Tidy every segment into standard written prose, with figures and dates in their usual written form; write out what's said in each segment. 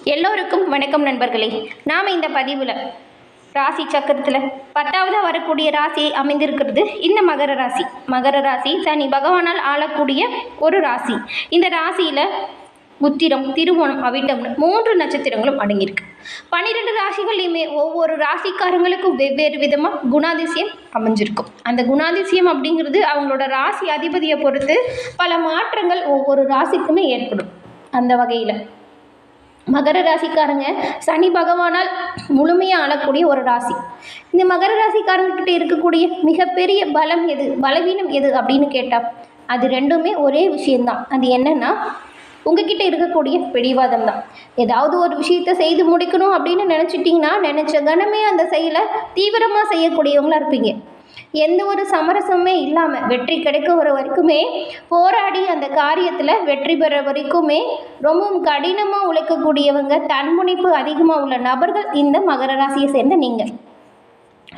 எல்லோருக்கும் வணக்கம் நண்பர்களே. நாம் இந்த பதிவில் ராசி சக்கரத்தில் 10வது வரக்கூடிய ராசி அமைந்திருக்கிறது இந்த மகர ராசி. மகர ராசி சனி பகவானால் ஆளக்கூடிய ஒரு ராசி. இந்த ராசியில் உத்திரம், திருவோணம், அவிட்டம்னு 3 நட்சத்திரங்களும் அடங்கியிருக்கு. 12 ராசிகள்லையுமே ஒவ்வொரு ராசிக்காரங்களுக்கும் வெவ்வேறு விதமாக குணாதிசயம் அமைஞ்சிருக்கும். அந்த குணாதிசயம் அப்படிங்கிறது அவங்களோட ராசி அதிபதியை பொறுத்து பல மாற்றங்கள் ஒவ்வொரு ராசிக்குமே ஏற்படும். அந்த வகையில் மகர ராசிக்காரங்க சனி பகவானால் முழுமையாக ஆளக்கூடிய ஒரு ராசி. இந்த மகர ராசிக்காரங்கிட்ட இருக்கக்கூடிய மிகப்பெரிய பலம் எது, பலவீனம் எது அப்படின்னு கேட்டால் அது ரெண்டுமே ஒரே விஷயந்தான். அது என்னன்னா, உங்ககிட்ட இருக்கக்கூடிய பிடிவாதம் தான். ஏதாவது ஒரு விஷயத்தை செய்து முடிக்கணும் அப்படின்னு நினச்சிட்டிங்கன்னா நினச்ச கணமே அந்த செயலை தீவிரமாக செய்யக்கூடியவங்களாக இருப்பீங்க. எந்த ஒரு சமரசமே இல்லாமல் வெற்றி கிடைக்க வர வரைக்குமே போராடி அந்த காரியத்தில் வெற்றி பெற வரைக்குமே ரொம்பவும் கடினமாக உழைக்கக்கூடியவங்க, தன்முனைப்பு அதிகமாக உள்ள நபர்கள் இந்த மகர ராசியை சேர்ந்த நீங்கள்.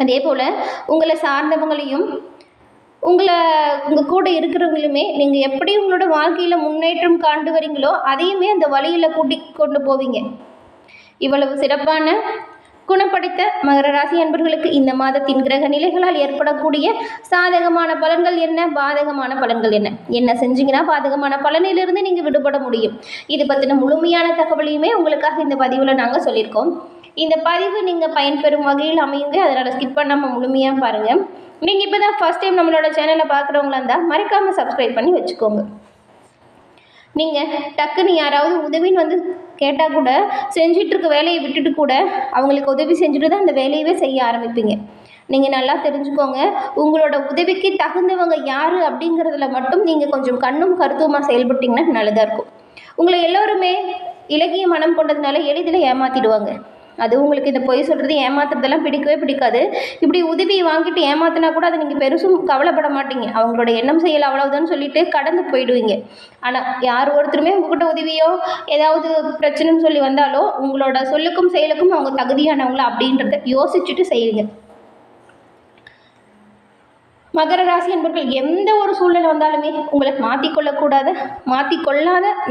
அதே போல் உங்களை சார்ந்தவங்களையும் உங்கள் கூட இருக்கிறவங்களுமே நீங்கள் எப்படி உங்களோட வாழ்க்கையில் முன்னேற்றம் காண்டு வரீங்களோ அதையுமே அந்த வழியில் கூட்டி கொண்டு போவீங்க. இவ்வளவு சிறப்பான குணப்படுத்த மகர ராசி அன்பர்களுக்கு இந்த மாதத்தின் கிரக நிலைகளால் ஏற்படக்கூடிய சாதகமான பலன்கள் என்ன, பாதகமான பலன்கள் என்ன, என்ன செஞ்சீங்கன்னா பாதகமான பலனிலிருந்து நீங்கள் விடுபட முடியும், இது பற்றின முழுமையான தகவலையுமே உங்களுக்காக இந்த பதிவில் நாங்கள் சொல்லியிருக்கோம். இந்த பதிவு நீங்கள் பயன்பெறும் வகையில் அமையுங்க. அதனால் ஸ்கிப் பண்ணாமல் முழுமையாக பாருங்கள். நீங்கள் இப்போ தான் ஃபர்ஸ்ட் டைம் நம்மளோட சேனலை பார்க்குறவங்களா இருந்தால் மறக்காமல் சப்ஸ்கிரைப் பண்ணி வச்சுக்கோங்க. நீங்கள் டக்குன்னு யாராவது உதவின்னு வந்து கேட்டால் கூட செஞ்சிட்ருக்க வேலையை விட்டுட்டு கூட அவங்களுக்கு உதவி செஞ்சுட்டு தான் அந்த வேலையவே செய்ய ஆரம்பிப்பீங்க. நீங்கள் நல்லா தெரிஞ்சுக்கோங்க, உங்களோட உதவிக்கு தகுந்தவங்க யார் அப்படிங்கிறதுல மட்டும் நீங்கள் கொஞ்சம் கண்ணும் கருத்துமாக செயல்பட்டிங்கன்னா நல்லதாக இருக்கும். உங்களை எல்லோருமே இலகிய மனம் கொண்டதுனால எளிதில் ஏமாற்றிடுவாங்க. அது உங்களுக்கு இந்த பொய் சொல்கிறது, ஏமாத்துறதெல்லாம் பிடிக்கவே பிடிக்காது. இப்படி உதவியை வாங்கிட்டு ஏமாத்தினா கூட அதை நீங்கள் பெருசும் கவலைப்பட மாட்டீங்க. அவங்களோட எண்ணம் செயல் அவ்வளவுதான் சொல்லிட்டு கடந்து போயிடுவீங்க. ஆனால் யார் ஒருத்தருமே உங்கள்கிட்ட உதவியோ ஏதாவது பிரச்சனைன்னு சொல்லி வந்தாலோ உங்களோட சொல்லுக்கும் செயலுக்கும் அவங்க தகுதியானவங்களா அப்படின்றத யோசிச்சுட்டு செய்யுங்க. மகர ராசி என்பவர்கள் எந்த ஒரு சூழ்நிலை வந்தாலுமே உங்களை மாற்றிக்கொள்ளாத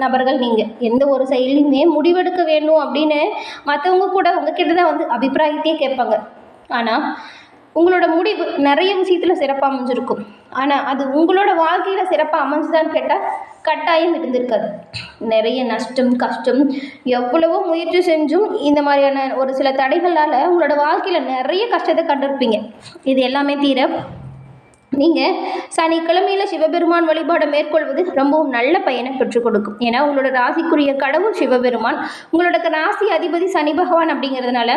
நபர்கள் நீங்கள். எந்த ஒரு செயலையுமே முடிவெடுக்க வேணும் அப்படின்னு மற்றவங்க கூட உங்ககிட்ட தான் வந்து அபிப்பிராயத்தையே கேட்பாங்க. ஆனால் உங்களோட முடிவு நிறைய விஷயத்தில் சிறப்பாக அமைஞ்சிருக்கும். ஆனால் அது உங்களோட வாழ்க்கையில் சிறப்பாக அமைஞ்சுதான்னு கேட்டால் கட்டாயம் இருந்திருக்காது. நிறைய நஷ்டம், கஷ்டம், எவ்வளவோ முயற்சி செஞ்சும் இந்த மாதிரியான ஒரு சில தடைகளால் உங்களோட வாழ்க்கையில் நிறைய கஷ்டத்தை கண்டிருப்பீங்க. இது எல்லாமே தீர நீங்கள் சனிக்கிழமையில் சிவபெருமான் வழிபாடை மேற்கொள்வது ரொம்பவும் நல்ல பயனை பெற்றுக் கொடுக்கும். ஏன்னா உங்களோட ராசிக்குரிய கடவுள் சிவபெருமான், உங்களோட ராசி அதிபதி சனி பகவான். அப்படிங்கிறதுனால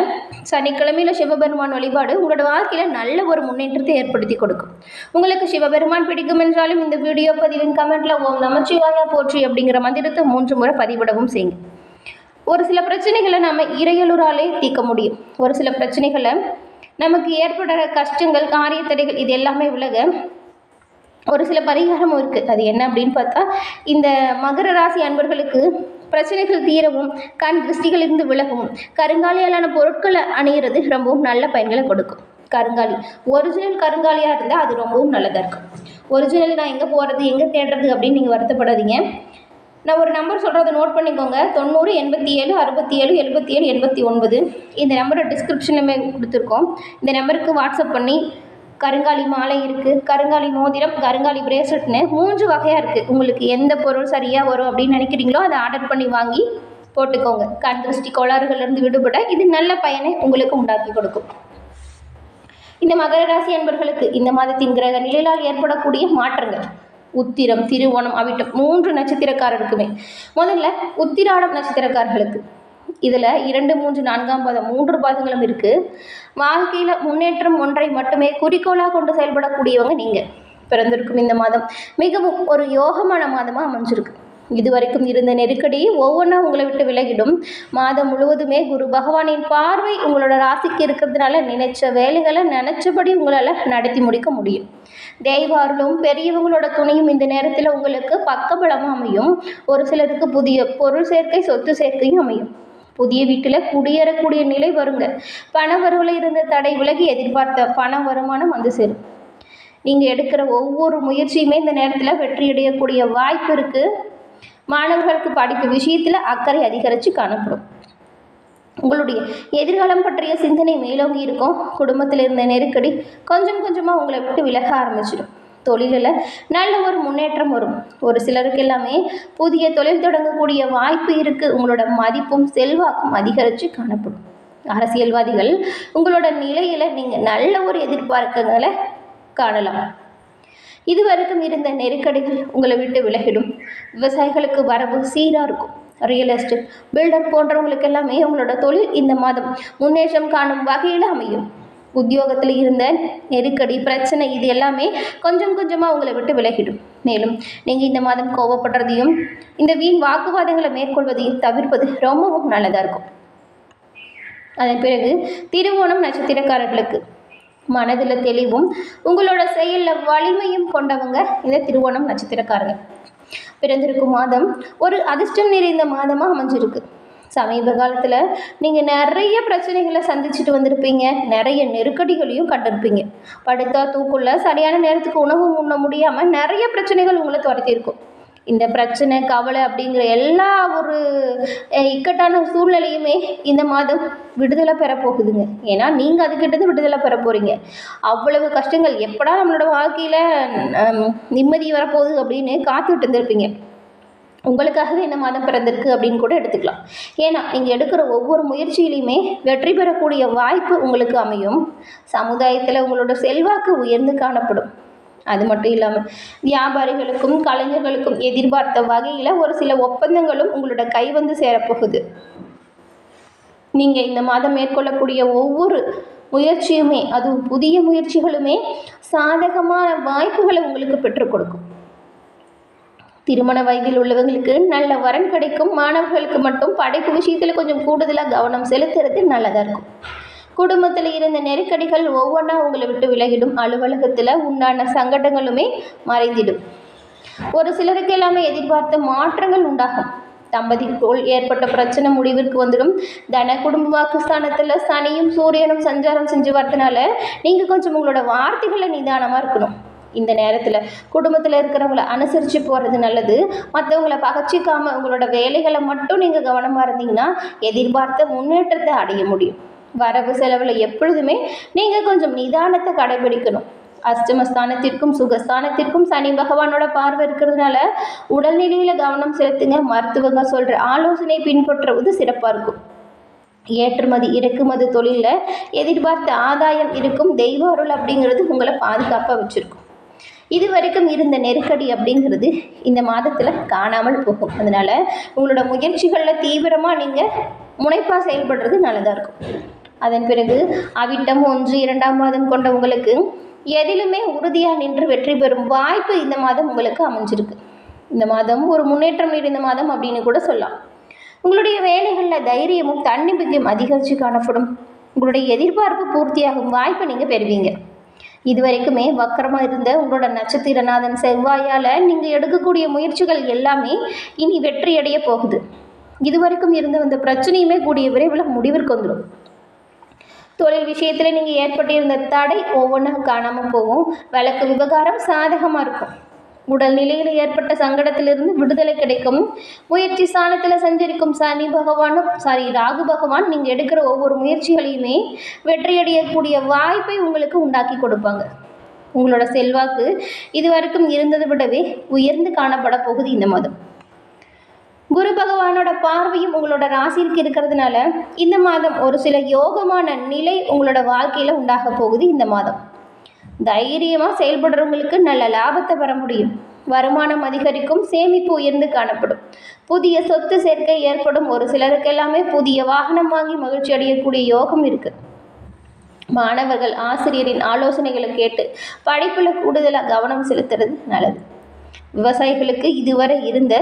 சனிக்கிழமையில் சிவபெருமான் வழிபாடு உங்களோட வாழ்க்கையில் நல்ல ஒரு முன்னேற்றத்தை ஏற்படுத்தி கொடுக்கும். உங்களுக்கு சிவபெருமான் பிடிக்கும் என்றாலும் இந்த வீடியோ பதிவின் கமெண்ட்டில் ஓம் நமச்சிவாயா போற்றி அப்படிங்கிற மந்திரத்தை 3 முறை பதிவிடவும் செய்யுங்க. ஒரு சில பிரச்சனைகளை நம்ம இறையலூராலே தீர்க்க முடியும். ஒரு சில பிரச்சனைகளை நமக்கு ஏற்படுற கஷ்டங்கள், காரிய தடைகள் இது எல்லாமே விலக ஒரு சில பரிகாரமும் இருக்குது. அது என்ன அப்படின்னு பார்த்தா, இந்த மகர ராசி அன்பர்களுக்கு பிரச்சனைகள் தீரவும், கண் திருஷ்டிகளிலிருந்து விலகவும் கருங்காலியாலான பொருட்களை அணிகிறது ரொம்பவும் நல்ல பயன்களை கொடுக்கும். கருங்காலி ஒரிஜினல் கருங்காலியாக இருந்தால் அது ரொம்பவும் நல்லதாக இருக்கும். ஒரிஜினல் நான் எங்கே போகிறது, எங்கே தேடுறது அப்படின்னு நீங்கள் வருத்தப்படாதீங்க. நான் ஒரு நம்பர் சொல்கிறத நோட் பண்ணிக்கோங்க. 90 87 67 77 89. இந்த நம்பரை டிஸ்கிரிப்ஷன்லையுமே கொடுத்துருக்கோம். இந்த நம்பருக்கு வாட்ஸ்அப் பண்ணி கருங்காலி மாலை இருக்குது, கருங்காலி மோதிரம், கருங்காலி பிரேஸ்லெட்னு 3 வகையாக இருக்குது. உங்களுக்கு எந்த பொருள் சரியாக வரும் அப்படின்னு நினைக்கிறீங்களோ அதை ஆர்டர் பண்ணி வாங்கி போட்டுக்கோங்க. கண் திருஷ்டி கோளாறுகளிலிருந்து விடுபட இது நல்ல பயனை உங்களுக்கு உண்டாக்கி கொடுக்கும். இந்த மகர ராசி அன்பர்களுக்கு இந்த மாதத்தின் கிரக நிலையால் ஏற்படக்கூடிய மாற்றங்கள். உத்திரம், திருவோணம், அவிட்டம் 3 நட்சத்திரக்காரருக்குமே. முதல்ல உத்திராடம் நட்சத்திரக்காரர்களுக்கு இதில் 2, 3, 4ஆம் பாதம் 3 பாதங்களும் இருக்குது. வாழ்க்கையில் முன்னேற்றம் ஒன்றை மட்டுமே குறிக்கோளாக கொண்டு செயல்படக்கூடியவங்க நீங்கள். பிறந்திருக்கும் இந்த மாதம் மிகவும் ஒரு யோகமான மாதமாக அமைஞ்சிருக்கு. இதுவரைக்கும் இருந்த நெருக்கடி ஒவ்வொன்றா உங்களை விட்டு விலகிடும். மாதம் முழுவதுமே குரு பகவானின் பார்வை உங்களோட ராசிக்கு இருக்கிறதுனால நினைச்ச வேலைகளை நினச்சபடி உங்களால் நடத்தி முடிக்க முடியும். தெய்வ அருளும் பெரியவங்களோட துணையும் இந்த நேரத்தில் உங்களுக்கு பக்கபலமாக அமையும். ஒரு சிலருக்கு புதிய பொருள் சேர்க்கை, சொத்து சேர்க்கையும் அமையும். புதிய வீட்டில் குடியேறக்கூடிய நிலை வருங்க. பண வரவில் இருந்த தடை விலகி எதிர்பார்த்த பண வருமானம் வந்து சேரும். நீங்கள் எடுக்கிற ஒவ்வொரு முயற்சியுமே இந்த நேரத்தில் வெற்றியடையக்கூடிய வாய்ப்பு இருக்குது. மாணவர்களுக்கு படிப்பு விஷயத்தில் அக்கறை அதிகரித்து காணப்படும். உங்களுடைய எதிர்காலம் பற்றிய சிந்தனை மேலோங்கி இருக்கும். குடும்பத்தில் இருந்த நெருக்கடி கொஞ்சம் கொஞ்சமாக உங்களை விட்டு விலக ஆரம்பிச்சிடும். தொழிலில் நல்ல ஒரு முன்னேற்றம் வரும். ஒரு சிலருக்கு எல்லாமே புதிய தொழில் தொடங்கக்கூடிய வாய்ப்பு இருக்குது. உங்களோட மதிப்பும் செல்வாக்கும் அதிகரித்து காணப்படும். அரசியல்வாதிகள் உங்களோட நிலையில் நீங்கள் நல்ல ஒரு எதிர்பார்ப்புகளை காணலாம். இதுவரைக்கும் இருந்த நெருக்கடிகள் உங்களை விட்டு விலகிடும். விவசாயிகளுக்கு வரவு சீராக இருக்கும். ரியல் எஸ்டேட், பில்டர் போன்றவங்களுக்கு எல்லாமே உங்களோட தொழில் இந்த மாதம் முன்னேற்றம் காணும் வகையில் அமையும். உத்தியோகத்தில் இருந்த நெருக்கடி, பிரச்சனை இது எல்லாமே கொஞ்சம் கொஞ்சமாக உங்களை விட்டு விலகிடும். மேலும் நீங்கள் இந்த மாதம் கோபப்படுறதையும் இந்த வீண் வாக்குவாதங்களை மேற்கொள்வதையும் தவிர்ப்பது ரொம்பவும் நல்லதாக இருக்கும். அதன் பிறகு திருவோணம் நட்சத்திரக்காரர்களுக்கு மனதில் தெளிவும் உங்களோட செயலில் வலிமையும் கொண்டவங்க இந்த திருவோணம் நட்சத்திரக்காரங்க. பிறந்திருக்கும் மாதம் ஒரு அதிர்ஷ்டம் நிறைந்த மாதமாக அமைஞ்சிருக்கு. சமீப காலத்தில் நீங்கள் நிறைய பிரச்சனைகளை சந்திச்சுட்டு வந்திருப்பீங்க. நிறைய நெருக்கடிகளையும் கண்டிருப்பீங்க. படுத்தா தூக்குள்ள சரியான நேரத்துக்கு உணவு உண்ண முடியாமல் நிறைய பிரச்சனைகள் உங்களை துரத்தியிருக்கும். இந்த பிரச்சனை, கவலை அப்படிங்கிற எல்லா ஒரு இக்கட்டான சூழ்நிலையுமே இந்த மாதம் விடுதலை பெற போகுதுங்க. ஏன்னா நீங்கள் அதுக்கிட்டது விடுதலை பெற போகிறீங்க. அவ்வளவு கஷ்டங்கள் எப்படா நம்மளோட வாழ்க்கையில் நிம்மதி வரப்போகுது அப்படின்னு காத்துட்டு இருந்திருப்பீங்க. உங்களுக்காகவே இந்த மாதம் பிறந்திருக்கு அப்படின்னு கூட எடுத்துக்கலாம். ஏன்னா நீங்கள் எடுக்கிற ஒவ்வொரு முயற்சியிலையுமே வெற்றி பெறக்கூடிய வாய்ப்பு உங்களுக்கு அமையும். சமுதாயத்தில் உங்களோட செல்வாக்கு உயர்ந்து காணப்படும். அது மட்டும் இல்லாமல் வியாபாரிகளுக்கும் கலைஞர்களுக்கும் எதிர்பார்த்த வகையில் ஒரு சில ஒப்பந்தங்களும் உங்களோட கை வந்து சேரப்போகுது. நீங்கள் இந்த மாதம் மேற்கொள்ளக்கூடிய ஒவ்வொரு முயற்சியுமே, அதுவும் புதிய முயற்சிகளுமே சாதகமான வாய்ப்புகளை உங்களுக்கு பெற்றுக் கொடுக்கும். திருமண வயதில் உள்ளவங்களுக்கு நல்ல வரன் கிடைக்கும். மாணவர்களுக்கு மட்டும் படைப்பு விஷயத்தில் கொஞ்சம் கூடுதலாக கவனம் செலுத்துறது நல்லதாக இருக்கும். குடும்பத்தில் இருந்த நெருக்கடிகள் ஒவ்வொன்றா உங்களை விட்டு விலகிடும். அலுவலகத்தில் உண்டான சங்கடங்களுமே மறைந்திடும். ஒரு சிலருக்கு எல்லாமே எதிர்பார்த்த மாற்றங்கள் உண்டாகும். தம்பதிக்குள் ஏற்பட்ட பிரச்சனை முடிவிற்கு வந்துடும். தன குடும்ப வாக்குஸ்தானத்தில் சனியும் சூரியனும் சஞ்சாரம் செஞ்சு வரதுனால நீங்கள் கொஞ்சம் உங்களோட வார்த்தைகளை நிதானமாக இருக்கணும். இந்த நேரத்தில் குடும்பத்தில் இருக்கிறவங்கள அனுசரித்து போகிறது நல்லது. மற்றவங்களை பகச்சிக்காமல் உங்களோட வேலைகளை மட்டும் நீங்கள் கவனமாக இருந்தீங்கன்னா எதிர்பார்த்த முன்னேற்றத்தை அடைய முடியும். வரவு செலவில் எப்பொழுதுமே நீங்கள் கொஞ்சம் நிதானத்தை கடைபிடிக்கணும். அஷ்டமஸ்தானத்திற்கும் சுகஸ்தானத்திற்கும் சனி பகவானோட பார்வை இருக்கிறதுனால உடல்நிலையில் கவனம் செலுத்துங்க. மருத்துவங்க சொல்கிற ஆலோசனை பின்பற்றுவது சிறப்பாக இருக்கும். ஏற்றுமதி இறக்குமதி தொழிலில் எதிர்பார்த்த ஆதாயம் இருக்கும். தெய்வ அருள் அப்படிங்கிறது உங்களை பாதுகாப்பாக வச்சுருக்கும். இது வரைக்கும் இருந்த நெருக்கடி அப்படிங்கிறது இந்த மாதத்தில் காணாமல் போகும். அதனால் உங்களோட முயற்சிகளில் தீவிரமாக நீங்கள் முனைப்பாக செயல்படுறது நல்லதாக இருக்கும். அதன் பிறகு அவிட்டம் 1, 2ஆம் மாதம் கொண்ட உங்களுக்கு எதிலுமே உறுதியாக நின்று வெற்றி பெறும் வாய்ப்பு இந்த மாதம் உங்களுக்கு அமைஞ்சிருக்கு. இந்த மாதம் ஒரு முன்னேற்றம் நிறைந்த மாதம் அப்படின்னு கூட சொல்லலாம். உங்களுடைய வேலைகளில் தைரியமும் தன்னம்பிக்கையும் அதிகரித்து காணப்படும். உங்களுடைய எதிர்பார்ப்பு பூர்த்தியாகும் வாய்ப்பை நீங்கள் பெறுவீங்க. இதுவரைக்குமே வக்கரமாக இருந்த உங்களோட நட்சத்திரநாதன் செவ்வாயால் நீங்கள் எடுக்கக்கூடிய முயற்சிகள் எல்லாமே இனி வெற்றியடைய போகுது. இதுவரைக்கும் இருந்த அந்த பிரச்சனையுமே கூடிய விரைவில் முடிவிற்கு வந்துடும். தொழில் விஷயத்தில் நீங்கள் ஏற்பட்டிருந்த தடை ஒவ்வொன்றா காணாமல் போகும். வழக்கு விவகாரம் சாதகமாக இருக்கும். உடல்நிலையில் ஏற்பட்ட சங்கடத்திலிருந்து விடுதலை கிடைக்கும். முயற்சி ஸ்தானத்தில் சஞ்சரிக்கும் ராகு பகவான் நீங்கள் எடுக்கிற ஒவ்வொரு முயற்சிகளையுமே வெற்றியடையக்கூடிய வாய்ப்பை உங்களுக்கு உண்டாக்கி கொடுப்பாங்க. உங்களோட செல்வாக்கு இதுவரைக்கும் இருந்ததை விடவே உயர்ந்து காணப்பட போகுது இந்த மாதம். குரு பகவானோட பார்வையும் உங்களோட ராசிக்கு இருக்கிறதுனால இந்த மாதம் ஒரு சில யோகமான நிலை உங்களோட வாழ்க்கையில் உண்டாக போகுது. இந்த மாதம் தைரியமாக செயல்படுறவங்களுக்கு நல்ல லாபத்தை பெற முடியும். வருமானம் அதிகரிக்கும். சேமிப்பு உயர்ந்து காணப்படும். புதிய சொத்து சேர்க்கை ஏற்படும். ஒரு சிலருக்கு எல்லாமே புதிய வாகனம் வாங்கி மகிழ்ச்சி அடையக்கூடிய யோகம் இருக்குது. மாணவர்கள் ஆசிரியரின் ஆலோசனைகளை கேட்டு படிப்பில் கூடுதலாக கவனம் செலுத்துறது நல்லது. விவசாயிகளுக்கு இதுவரை இருந்த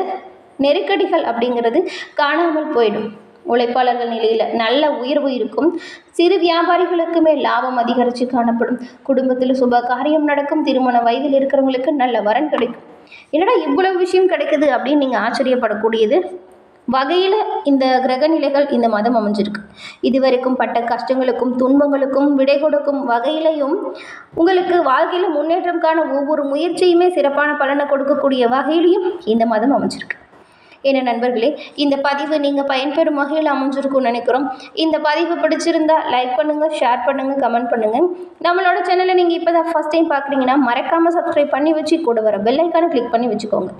நெருக்கடிகள் அப்படிங்கிறது காணாமல் போயிடும். உழைப்பாளர்கள் நிலையில் நல்ல உயர்வு இருக்கும். சிறு வியாபாரிகளுக்குமே லாபம் அதிகரித்து காணப்படும். குடும்பத்தில் சுப காரியம் நடக்கும். திருமண வயதில் இருக்கிறவங்களுக்கு நல்ல வரன் கிடைக்கும். என்னடா இவ்வளவு விஷயம் கிடைக்குது அப்படின்னு நீங்கள் ஆச்சரியப்படக்கூடியது வகையில் இந்த கிரக நிலைகள் இந்த மாதம் அமைஞ்சிருக்கு. இதுவரைக்கும் பட்ட கஷ்டங்களுக்கும் துன்பங்களுக்கும் விடை கொடுக்கும் வகையிலையும் உங்களுக்கு வாழ்க்கையில் முன்னேற்றம் காண ஒவ்வொரு முயற்சியுமே சிறப்பான பலனை கொடுக்கக்கூடிய வகையிலையும் இந்த மாதம் அமைஞ்சிருக்கு. என்ன நண்பர்களே, இந்த பதிவு நீங்கள் பயன்பெறும் வகையில் அமைஞ்சிருக்கும்னு நினைக்கிறோம். இந்த பதிவு பிடிச்சிருந்தா லைக் பண்ணுங்கள், ஷேர் பண்ணுங்கள், கமெண்ட் பண்ணுங்கள். நம்மளோட சேனலை நீங்கள் இப்போ தான் ஃபஸ்ட் டைம் பார்க்குறீங்கன்னா மறக்காமல் சப்ஸ்கிரைப் பண்ணி வச்சு கூட வர பெல் ஐக்கானை கிளிக் பண்ணி வச்சுக்கோங்க.